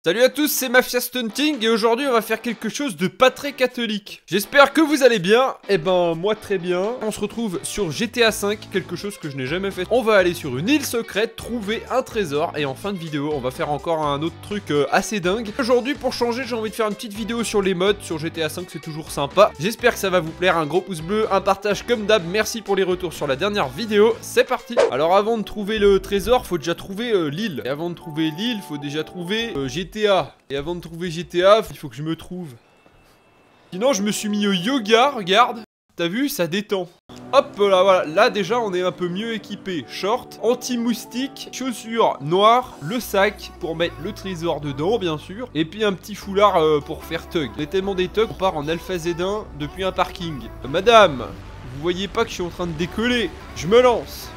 Salut à tous, c'est Mafia Stunting et aujourd'hui on va faire quelque chose de pas très catholique. J'espère que vous allez bien, et ben moi très bien. On se retrouve sur GTA 5, quelque chose que je n'ai jamais fait. On va aller sur une île secrète, trouver un trésor et en fin de vidéo on va faire encore un autre truc assez dingue. Aujourd'hui pour changer j'ai envie de faire une petite vidéo sur les mods, sur GTA 5 c'est toujours sympa. J'espère que ça va vous plaire, un gros pouce bleu, un partage comme d'hab, merci pour les retours sur la dernière vidéo, c'est parti. Alors avant de trouver le trésor, faut déjà trouver l'île. Et avant de trouver l'île, faut déjà trouver GTA. Et avant de trouver GTA, il faut que je me trouve. Sinon, je me suis mis au yoga, regarde. T'as vu, ça détend. Hop là, voilà. Là, déjà, on est un peu mieux équipé. Short, anti-moustique, chaussures noires, le sac pour mettre le trésor dedans, bien sûr. Et puis un petit foulard pour faire thug. On est tellement des thugs, on part en Alpha Z1 depuis un parking. Madame, vous voyez pas que je suis en train de décoller? Je me lance.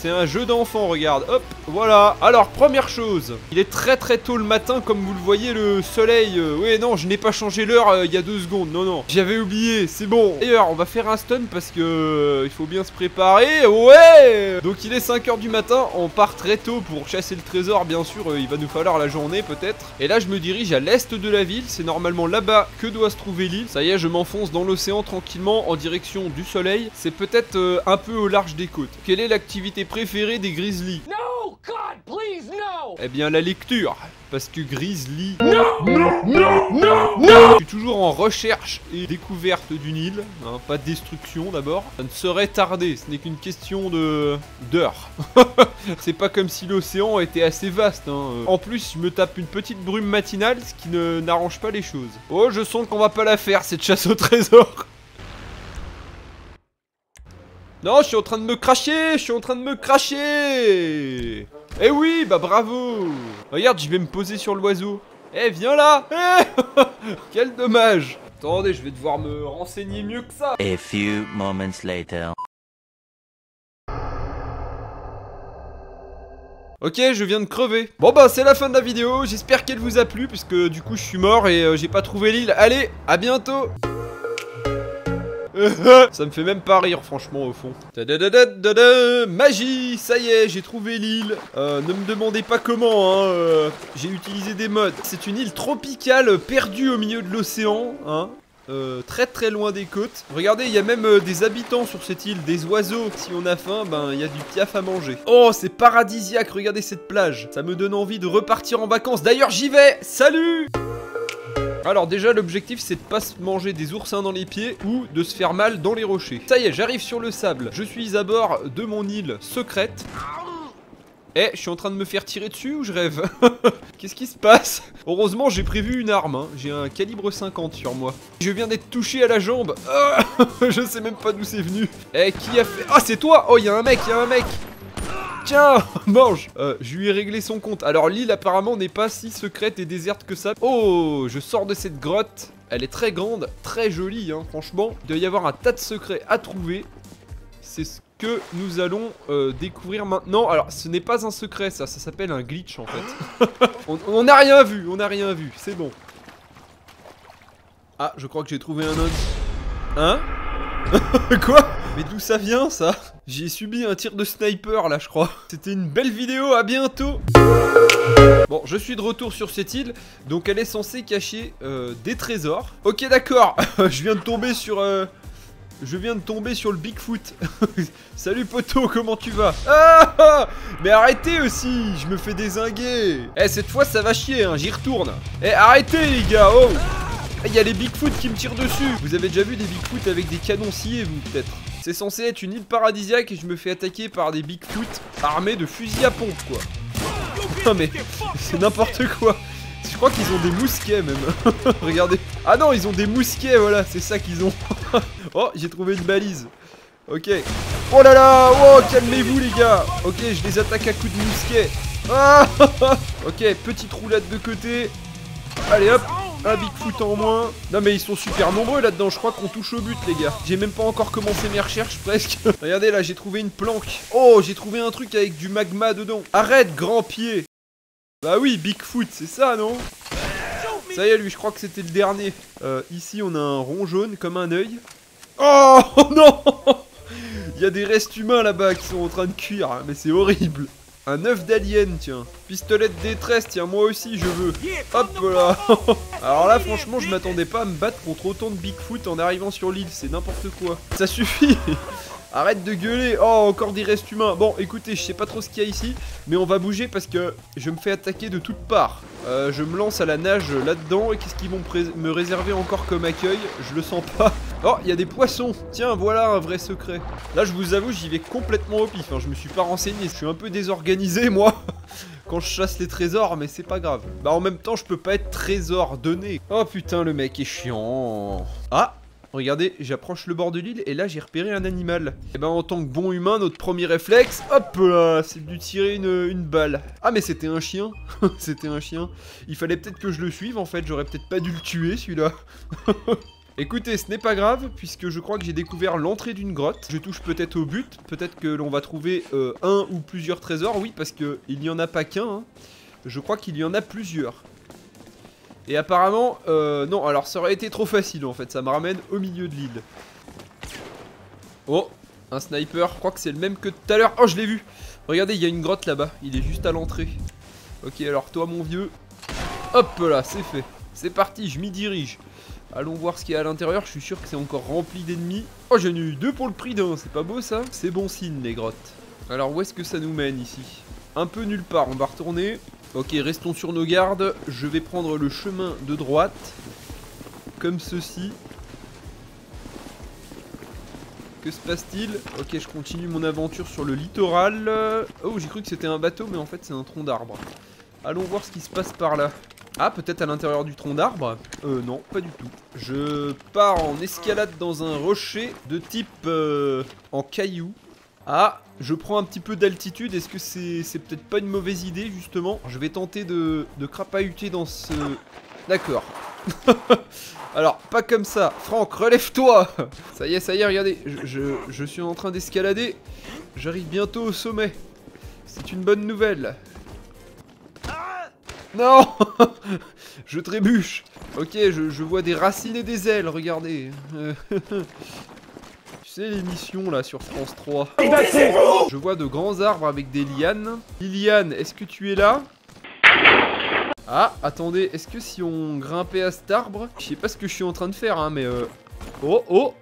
C'est un jeu d'enfant, regarde, hop, voilà. Alors, première chose, il est très tôt le matin, comme vous le voyez, le soleil. Oui, non, je n'ai pas changé l'heure il y a 2 secondes, non, j'avais oublié, c'est bon. D'ailleurs, on va faire un stun parce que il faut bien se préparer, ouais. Donc, il est 5 h du matin, on part très tôt pour chasser le trésor, bien sûr, il va nous falloir la journée peut-être. Et là, je me dirige à l'est de la ville, c'est normalement là-bas que doit se trouver l'île. Ça y est, je m'enfonce dans l'océan tranquillement en direction du soleil. C'est peut-être un peu au large des côtes. Quelle est l'activité préféré des grizzlies? No, God, please, no. Eh bien la lecture, parce que grizzly... No. Je suis toujours en recherche et découverte d'une île, hein, pas de destruction d'abord. Ça ne saurait tarder, ce n'est qu'une question d'heure. C'est pas comme si l'océan était assez vaste, hein. En plus, je me tape une petite brume matinale, ce qui n'arrange pas les choses. Oh, je sens qu'on va pas la faire, cette chasse au trésor. Non, je suis en train de me cracher. Eh oui, bah bravo. Regarde, je vais me poser sur l'oiseau. Eh, viens là. Quel dommage. Attendez, je vais devoir me renseigner mieux que ça. A few moments later. Ok, je viens de crever. Bon bah c'est la fin de la vidéo, j'espère qu'elle vous a plu, puisque du coup je suis mort et j'ai pas trouvé l'île. Allez, à bientôt. Ça me fait même pas rire franchement au fond. Magie, ça y est, j'ai trouvé l'île. Ne me demandez pas comment, hein. J'ai utilisé des mods. C'est une île tropicale perdue au milieu de l'océan, hein. Très loin des côtes. Regardez, il y a même des habitants sur cette île, des oiseaux. Si on a faim, ben il y a du piaf à manger. Oh, c'est paradisiaque, regardez cette plage. Ça me donne envie de repartir en vacances. D'ailleurs, j'y vais. Salut! Alors déjà l'objectif c'est de pas se manger des oursins dans les pieds ou de se faire mal dans les rochers. Ça y est, j'arrive sur le sable. Je suis à bord de mon île secrète. Eh, je suis en train de me faire tirer dessus ou je rêve? Qu'est-ce qui se passe? Heureusement j'ai prévu une arme, hein. J'ai un calibre 50 sur moi. Je viens d'être touché à la jambe. Je sais même pas d'où c'est venu. Eh, qui a fait... Ah, c'est toi! Oh, il y a un mec. Tiens, mange. Je lui ai réglé son compte. Alors l'île apparemment n'est pas si secrète et déserte que ça. Oh, je sors de cette grotte. Elle est très grande, très jolie, hein, franchement. Il doit y avoir un tas de secrets à trouver. C'est ce que nous allons découvrir maintenant. Alors ce n'est pas un secret, ça s'appelle un glitch en fait. On n'a rien vu, c'est bon. Ah, je crois que j'ai trouvé un indice. Hein? Quoi? Mais d'où ça vient ça? J'ai subi un tir de sniper là je crois. C'était une belle vidéo, à bientôt. Bon, je suis de retour sur cette île. Donc elle est censée cacher des trésors. Ok d'accord. Je viens de tomber sur le Bigfoot. Salut poteau, comment tu vas? Ah, mais arrêtez aussi, je me fais dézinguer. Eh, cette fois ça va chier, hein, j'y retourne. Eh, arrêtez les gars, oh. Il y a les Bigfoot qui me tirent dessus. Vous avez déjà vu des Bigfoot avec des canons sciés, vous, peut-être? C'est censé être une île paradisiaque et je me fais attaquer par des Bigfoot armés de fusils à pompe, quoi. Non mais, c'est n'importe quoi. Je crois qu'ils ont des mousquets, même. Regardez. Ah non, ils ont des mousquets, voilà, c'est ça qu'ils ont. Oh, j'ai trouvé une balise. Ok. Oh là là, oh, calmez-vous, les gars. Ok, je les attaque à coups de mousquet. Ah. Ok, petite roulade de côté. Allez, hop. Un Bigfoot en moins. Non mais ils sont super nombreux là-dedans. Je crois qu'on touche au but les gars. J'ai même pas encore commencé mes recherches presque. Regardez là, j'ai trouvé une planque. Oh, j'ai trouvé un truc avec du magma dedans. Arrête, grand pied. Bah oui, Bigfoot, c'est ça non? Ça y est lui, je crois que c'était le dernier. Ici on a un rond jaune comme un œil. Oh non. Il y a des restes humains là-bas qui sont en train de cuire. Mais c'est horrible. Un œuf d'alien, tiens. Pistolet de détresse, tiens, moi aussi, je veux. Hop là. Alors là, franchement, je m'attendais pas à me battre contre autant de Bigfoot en arrivant sur l'île. C'est n'importe quoi. Ça suffit. Arrête de gueuler. Oh, encore des restes humains. Bon, écoutez, je sais pas trop ce qu'il y a ici, mais on va bouger parce que je me fais attaquer de toutes parts. Je me lance à la nage là-dedans. Et qu'est-ce qu'ils vont me réserver encore comme accueil? Je le sens pas. Oh, il y a des poissons. Tiens, voilà un vrai secret. Là, je vous avoue, j'y vais complètement au pif. Je me suis pas renseigné. Je suis un peu désorganisé, moi, quand je chasse les trésors, mais c'est pas grave. Bah, en même temps, je peux pas être trésor donné. Oh putain, le mec est chiant. Ah! Regardez, j'approche le bord de l'île et là j'ai repéré un animal. Et ben en tant que bon humain, notre premier réflexe, hop là, c'est de lui tirer une balle. Ah mais c'était un chien. C'était un chien. Il fallait peut-être que je le suive en fait, j'aurais peut-être pas dû le tuer celui-là. Écoutez, ce n'est pas grave, puisque je crois que j'ai découvert l'entrée d'une grotte. Je touche peut-être au but, peut-être que l'on va trouver un ou plusieurs trésors. Oui, parce qu'il n'y en a pas qu'un, hein. Je crois qu'il y en a plusieurs. Et apparemment, non, alors ça aurait été trop facile en fait, ça me ramène au milieu de l'île. Oh, un sniper, je crois que c'est le même que tout à l'heure. Oh, je l'ai vu. Regardez, il y a une grotte là-bas, il est juste à l'entrée. Ok, alors toi mon vieux, hop là, c'est fait. C'est parti, je m'y dirige. Allons voir ce qu'il y a à l'intérieur, je suis sûr que c'est encore rempli d'ennemis. Oh, j'en ai eu 2 pour le prix d'un, c'est pas beau ça? C'est bon signe les grottes. Alors où est-ce que ça nous mène ici? Un peu nulle part, on va retourner. Ok, restons sur nos gardes. Je vais prendre le chemin de droite. Comme ceci. Que se passe-t-il? Ok, je continue mon aventure sur le littoral. Oh, j'ai cru que c'était un bateau, mais en fait c'est un tronc d'arbre. Allons voir ce qui se passe par là. Ah, peut-être à l'intérieur du tronc d'arbre? Non, pas du tout. Je pars en escalade dans un rocher de type en caillou. Ah, je prends un petit peu d'altitude, est-ce que c'est peut-être pas une mauvaise idée justement? Je vais tenter de crapahuter dans ce... D'accord. Alors, pas comme ça. Franck, relève-toi. Ça y est, regardez, je suis en train d'escalader. J'arrive bientôt au sommet. C'est une bonne nouvelle. Non. Je trébuche. Ok, je vois des racines et des ailes, regardez. Tu sais l'émission là sur France 3. Je vois de grands arbres avec des lianes. Liliane, est-ce que tu es là? Ah, attendez, est-ce que si on grimpait à cet arbre... Je sais pas ce que je suis en train de faire, hein, mais... Oh,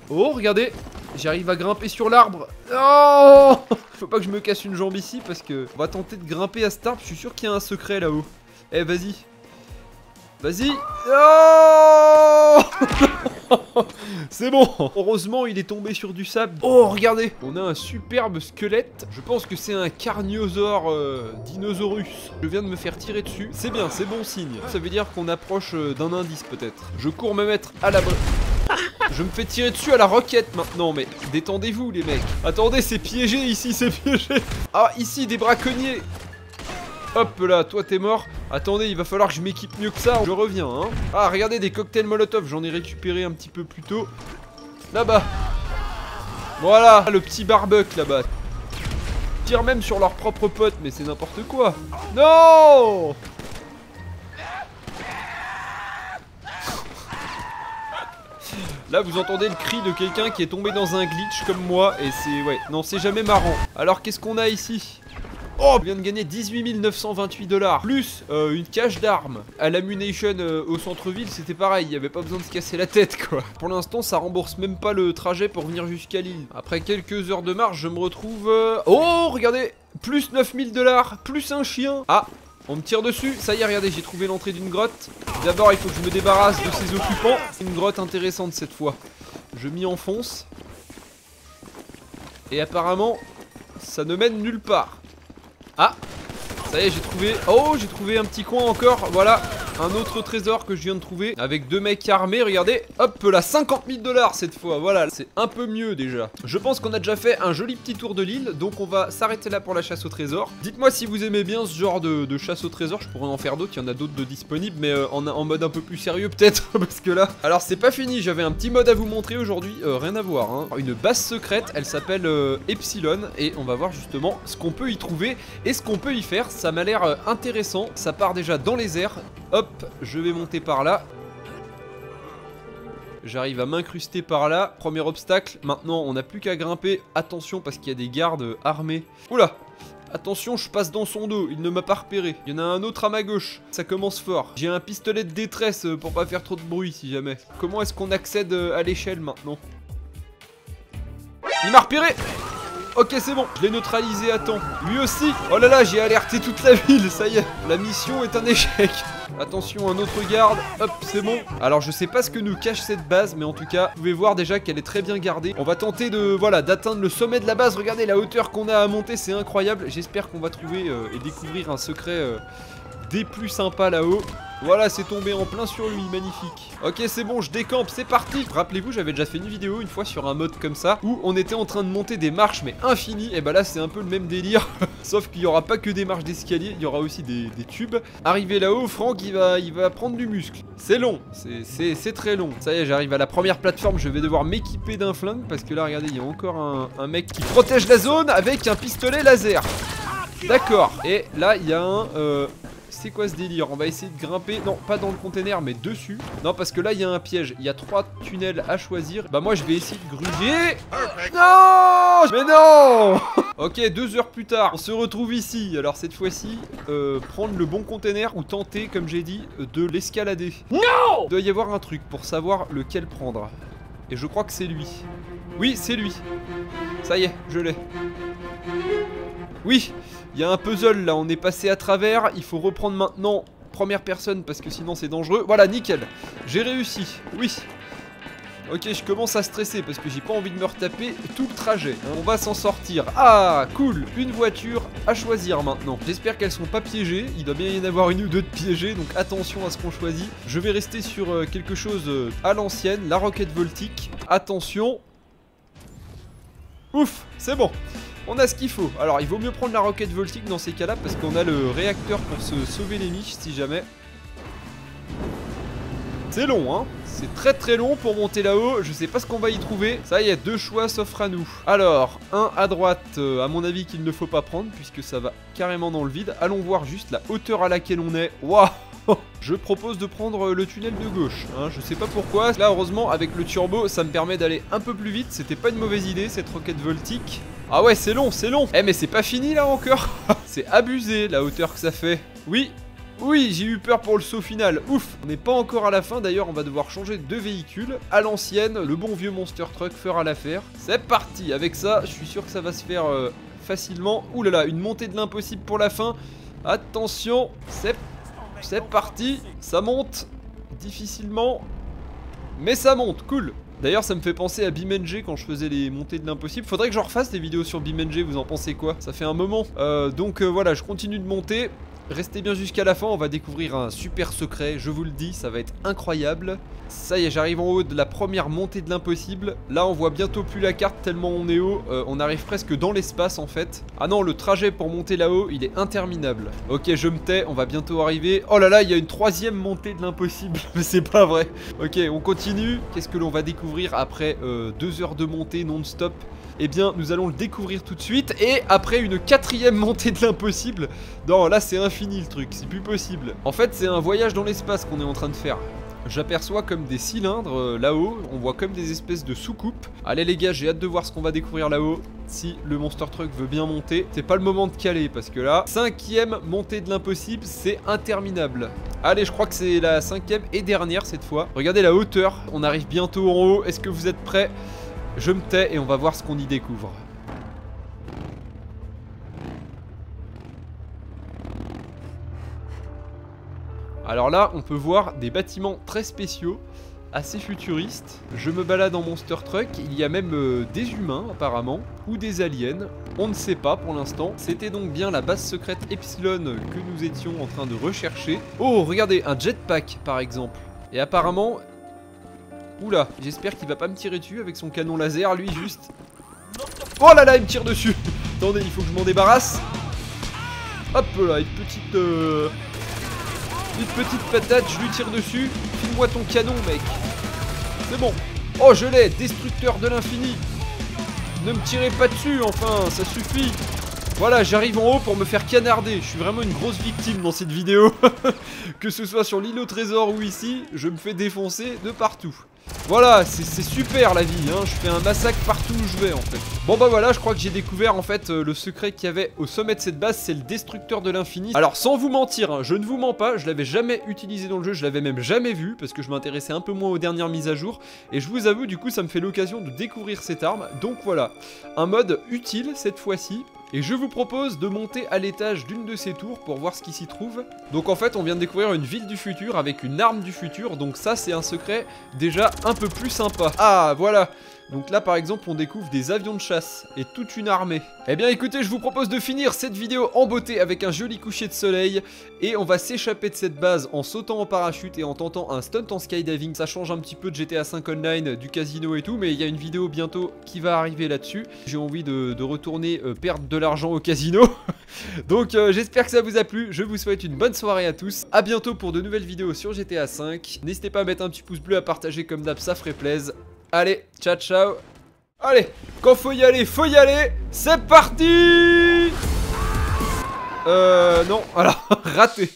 regardez, j'arrive à grimper sur l'arbre. Oh. Faut pas que je me casse une jambe ici, parce que... On va tenter de grimper à cet arbre, je suis sûr qu'il y a un secret là-haut. Eh, vas-y. Vas-y. Oh. C'est bon. Heureusement il est tombé sur du sable. Oh regardez, on a un superbe squelette. Je pense que c'est un carniosaure dinosaurus. Je viens de me faire tirer dessus. C'est bien, c'est bon signe. Ça veut dire qu'on approche d'un indice peut-être. Je cours me mettre à l'abri. Je me fais tirer dessus à la roquette maintenant. Mais détendez-vous les mecs. Attendez, c'est piégé ici, c'est piégé. Ah ici des braconniers. Hop là, toi t'es mort. Attendez, il va falloir que je m'équipe mieux que ça. Je reviens, hein. Ah, regardez, des cocktails Molotov. J'en ai récupéré un petit peu plus tôt. Là-bas. Voilà, le petit barbecue là-bas. Ils tirent même sur leurs propres potes, mais c'est n'importe quoi. Non. Là, vous entendez le cri de quelqu'un qui est tombé dans un glitch comme moi. Et c'est... Ouais, non, c'est jamais marrant. Alors, qu'est-ce qu'on a ici? Oh, je viens de gagner 18 928 $. Plus une cache d'armes. À l'Ammunition au centre-ville, c'était pareil. Il n'y avait pas besoin de se casser la tête, quoi. Pour l'instant, ça rembourse même pas le trajet pour venir jusqu'à l'île. Après quelques heures de marche, je me retrouve... Oh, regardez, plus 9 000 $, plus un chien. Ah, on me tire dessus. Ça y est, regardez, j'ai trouvé l'entrée d'une grotte. D'abord, il faut que je me débarrasse de ses occupants. Une grotte intéressante cette fois. Je m'y enfonce. Et apparemment, ça ne mène nulle part. Ah, ça y est, j'ai trouvé... Oh, j'ai trouvé un petit coin encore. Voilà, un autre trésor que je viens de trouver. Avec 2 mecs armés, regardez. Hop là, 50 000 $ cette fois. Voilà, c'est un peu mieux déjà. Je pense qu'on a déjà fait un joli petit tour de l'île. Donc on va s'arrêter là pour la chasse au trésor. Dites-moi si vous aimez bien ce genre de chasse au trésor. Je pourrais en faire d'autres, il y en a d'autres de disponibles. Mais en mode un peu plus sérieux peut-être. Parce que là... Alors c'est pas fini, j'avais un petit mode à vous montrer aujourd'hui. Rien à voir, hein. Une base secrète, elle s'appelle Epsilon. Et on va voir justement ce qu'on peut y trouver. Et ce qu'on peut y faire, ça m'a l'air intéressant. Ça part déjà dans les airs. Hop, je vais monter par là. J'arrive à m'incruster par là. Premier obstacle. Maintenant, on n'a plus qu'à grimper. Attention parce qu'il y a des gardes armés. Oula. Attention, je passe dans son dos, il ne m'a pas repéré. Il y en a un autre à ma gauche, ça commence fort. J'ai un pistolet de détresse pour pas faire trop de bruit si jamais. Comment est-ce qu'on accède à l'échelle maintenant? Il m'a repéré. Ok, c'est bon, je l'ai neutralisé à temps. Lui aussi. Oh là là, j'ai alerté toute la ville, ça y est. La mission est un échec. Attention, un autre garde. Hop, c'est bon. Alors, je sais pas ce que nous cache cette base, mais en tout cas, vous pouvez voir déjà qu'elle est très bien gardée. On va tenter de, voilà, d'atteindre le sommet de la base. Regardez la hauteur qu'on a à monter, c'est incroyable. J'espère qu'on va trouver et découvrir un secret des plus sympas là-haut. Voilà, c'est tombé en plein sur lui, magnifique. Ok, c'est bon, je décampe, c'est parti. Rappelez-vous, j'avais déjà fait une vidéo une fois sur un mode comme ça, où on était en train de monter des marches, mais infinies. Et bah là, c'est un peu le même délire. Sauf qu'il n'y aura pas que des marches d'escalier, il y aura aussi des tubes. Arrivé là-haut, Franck, il va prendre du muscle. C'est long, c'est très long. Ça y est, j'arrive à la première plateforme, je vais devoir m'équiper d'un flingue, parce que là, regardez, il y a encore un mec qui protège la zone avec un pistolet laser. D'accord, et là, il y a un... c'est quoi ce délire? On va essayer de grimper, non pas dans le container mais dessus. Non parce que là il y a un piège, il y a 3 tunnels à choisir. Bah moi je vais essayer de gruger. Non, mais non. Ok, 2 heures plus tard, on se retrouve ici. Alors cette fois-ci, prendre le bon container ou tenter, comme j'ai dit, de l'escalader. Non. Il doit y avoir un truc pour savoir lequel prendre. Et je crois que c'est lui. Oui, c'est lui. Ça y est, je l'ai. Oui, il y a un puzzle là, on est passé à travers. Il faut reprendre maintenant première personne parce que sinon c'est dangereux. Voilà, nickel, j'ai réussi, oui. Ok, je commence à stresser parce que j'ai pas envie de me retaper tout le trajet. On va s'en sortir. Ah, cool, une voiture à choisir maintenant. J'espère qu'elles sont pas piégées. Il doit bien y en avoir une ou deux de piégées, donc attention à ce qu'on choisit. Je vais rester sur quelque chose à l'ancienne, la roquette voltique. Attention. Ouf, c'est bon. On a ce qu'il faut. Alors il vaut mieux prendre la roquette voltique dans ces cas-là parce qu'on a le réacteur pour se sauver les miches si jamais. C'est long hein. C'est très très long pour monter là-haut. Je sais pas ce qu'on va y trouver. Ça y est, 2 choix s'offrent à nous. Alors, un à droite, à mon avis qu'il ne faut pas prendre puisque ça va carrément dans le vide. Allons voir juste la hauteur à laquelle on est. Waouh. Je propose de prendre le tunnel de gauche, hein, je sais pas pourquoi. Là heureusement avec le turbo ça me permet d'aller un peu plus vite. C'était pas une mauvaise idée cette roquette voltique. Ah ouais c'est long, c'est long. Eh mais c'est pas fini là encore. C'est abusé la hauteur que ça fait. Oui, oui j'ai eu peur pour le saut final. Ouf. On n'est pas encore à la fin d'ailleurs, on va devoir changer de véhicule. À l'ancienne, le bon vieux Monster Truck fera l'affaire. C'est parti, avec ça je suis sûr que ça va se faire facilement. Ouh là là, une montée de l'impossible pour la fin. Attention, c'est parti, ça monte difficilement, mais ça monte, cool. D'ailleurs ça me fait penser à BeamNG quand je faisais les montées de l'impossible. Faudrait que je refasse des vidéos sur BeamNG, vous en pensez quoi? Ça fait un moment. Donc voilà, je continue de monter. Restez bien jusqu'à la fin, on va découvrir un super secret, je vous le dis, ça va être incroyable. Ça y est, j'arrive en haut de la première montée de l'impossible. Là on voit bientôt plus la carte tellement on est haut, on arrive presque dans l'espace en fait. Ah non, le trajet pour monter là-haut, il est interminable. Ok, je me tais, on va bientôt arriver. Oh là là, il y a une 3e montée de l'impossible, mais c'est pas vrai. Ok, on continue. Qu'est-ce que l'on va découvrir après 2 heures de montée non-stop? Eh bien, nous allons le découvrir tout de suite. Et après une 4e montée de l'impossible. Non, là c'est infini le truc, c'est plus possible. En fait, c'est un voyage dans l'espace qu'on est en train de faire. J'aperçois comme des cylindres là-haut, on voit comme des espèces de soucoupes. Allez les gars, j'ai hâte de voir ce qu'on va découvrir là-haut. Si le Monster Truck veut bien monter, c'est pas le moment de caler parce que là, 5e montée de l'impossible, c'est interminable. Allez, je crois que c'est la 5e et dernière cette fois. Regardez la hauteur, on arrive bientôt en haut, est-ce que vous êtes prêts? Je me tais et on va voir ce qu'on y découvre. Alors là, on peut voir des bâtiments très spéciaux, assez futuristes. Je me balade en Monster Truck, il y a même des humains apparemment, ou des aliens, on ne sait pas pour l'instant. C'était donc bien la base secrète Epsilon que nous étions en train de rechercher. Oh, regardez, un jetpack par exemple. Et apparemment... Oula, j'espère qu'il va pas me tirer dessus avec son canon laser, lui juste. Oh là là, il me tire dessus. Attendez, il faut que je m'en débarrasse. Hop là, une petite patate, je lui tire dessus. File-moi ton canon, mec. C'est bon. Oh, je l'ai, destructeur de l'infini. Ne me tirez pas dessus, enfin, ça suffit. Voilà, j'arrive en haut pour me faire canarder. Je suis vraiment une grosse victime dans cette vidéo. Que ce soit sur l'île au trésor ou ici, je me fais défoncer de partout. Voilà, c'est super la vie, hein. Je fais un massacre partout où je vais en fait. Bon bah voilà, je crois que j'ai découvert en fait le secret qu'il y avait au sommet de cette base, c'est le destructeur de l'infini. Alors sans vous mentir, hein, je ne vous mens pas, je l'avais jamais utilisé dans le jeu, je l'avais même jamais vu parce que je m'intéressais un peu moins aux dernières mises à jour. Et je vous avoue, du coup ça me fait l'occasion de découvrir cette arme. Donc voilà, un mode utile cette fois-ci. Et je vous propose de monter à l'étage d'une de ces tours pour voir ce qui s'y trouve. Donc en fait on vient de découvrir une ville du futur avec une arme du futur. Donc ça c'est un secret déjà un peu plus sympa. Ah voilà. Donc là par exemple on découvre des avions de chasse et toute une armée. Eh bien écoutez, je vous propose de finir cette vidéo en beauté avec un joli coucher de soleil. Et on va s'échapper de cette base en sautant en parachute et en tentant un stunt en skydiving. Ça change un petit peu de GTA 5 Online, du casino et tout, mais il y a une vidéo bientôt qui va arriver là-dessus. J'ai envie de retourner perdre de l'argent au casino. Donc j'espère que ça vous a plu, je vous souhaite une bonne soirée à tous. A bientôt pour de nouvelles vidéos sur GTA 5. N'hésitez pas à mettre un petit pouce bleu, à partager comme d'hab, ça ferait plaisir. Allez, ciao ciao. Allez, quand faut y aller, c'est parti. Non, alors, raté.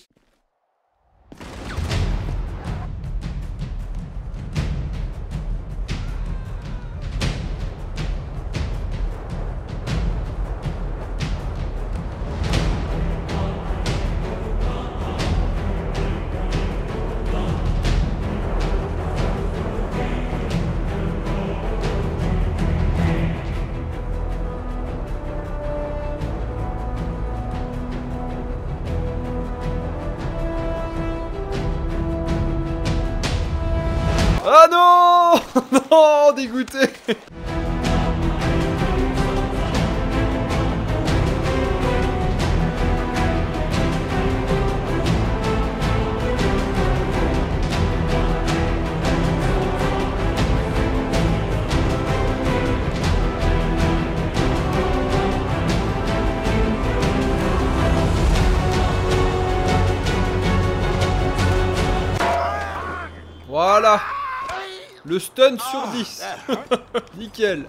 Ah non. Non, dégoûté. Voilà. Le stun sur 10. Nickel.